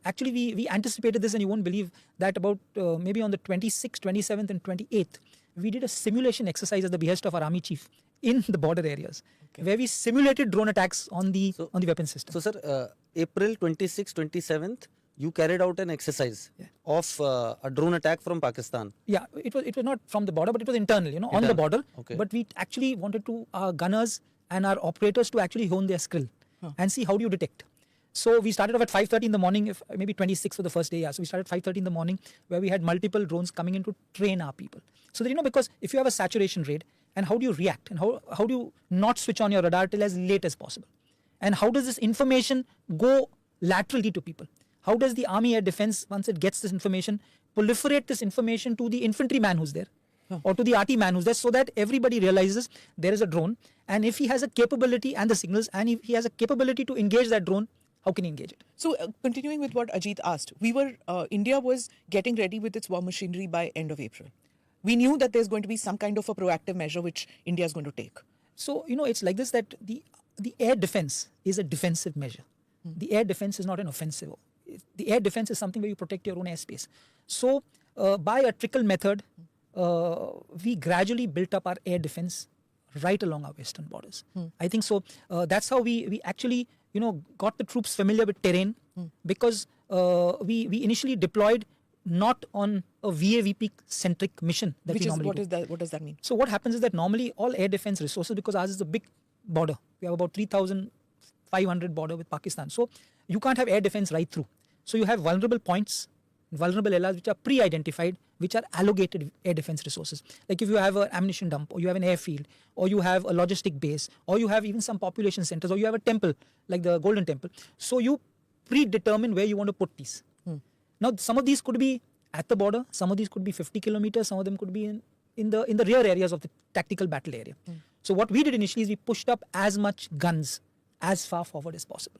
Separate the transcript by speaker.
Speaker 1: actually we anticipated this, and you won't believe that about maybe on the 26th, 27th and 28th, we did a simulation exercise at the behest of our army chief in the border areas, where we simulated drone attacks on the weapon system.
Speaker 2: So sir, April 26th, 27th, you carried out an exercise of a drone attack from Pakistan.
Speaker 1: Yeah, it was not from the border, but it was internal, on the border.
Speaker 2: Okay.
Speaker 1: But we actually wanted to our gunners and our operators to actually hone their skill and see how do you detect. So we started off at 5:30 in the morning, if maybe 26 for the first day. Yeah. So we started 5:30 in the morning, where we had multiple drones coming in to train our people. So that, because if you have a saturation raid, and how do you react, and how do you not switch on your radar till as late as possible, and how does this information go laterally to people? How does the Army Air Defense, once it gets this information, proliferate this information to the infantryman who's there, or to the RT man who's there, so that everybody realizes there is a drone, and if he has a capability and the signals, and if he has a capability to engage that drone, how can he engage it?
Speaker 3: So continuing with what Ajit asked, India was getting ready with its war machinery by end of April. We knew that there's going to be some kind of a proactive measure which India is going to take.
Speaker 1: So, it's like this, that the air defense is a defensive measure. The air defense is not an offensive. The air defense is something where you protect your own airspace. So, by a trickle method, we gradually built up our air defense right along our western borders. I think so. That's how we actually, got the troops familiar with terrain, because we initially deployed not on a VAVP centric mission that we normally do.
Speaker 3: What does that mean?
Speaker 1: So what happens is that normally all air defense resources, because ours is a big border, we have about 3,500 border with Pakistan. So you can't have air defense right through. So you have vulnerable points, vulnerable areas which are pre-identified, which are allocated air defense resources. Like if you have an ammunition dump, or you have an airfield, or you have a logistic base, or you have even some population centers, or you have a temple like the Golden Temple. So you predetermine where you want to put these. Now, some of these could be at the border, some of these could be 50 kilometers, some of them could be in the rear areas of the tactical battle area. So what we did initially is we pushed up as much guns as far forward as possible.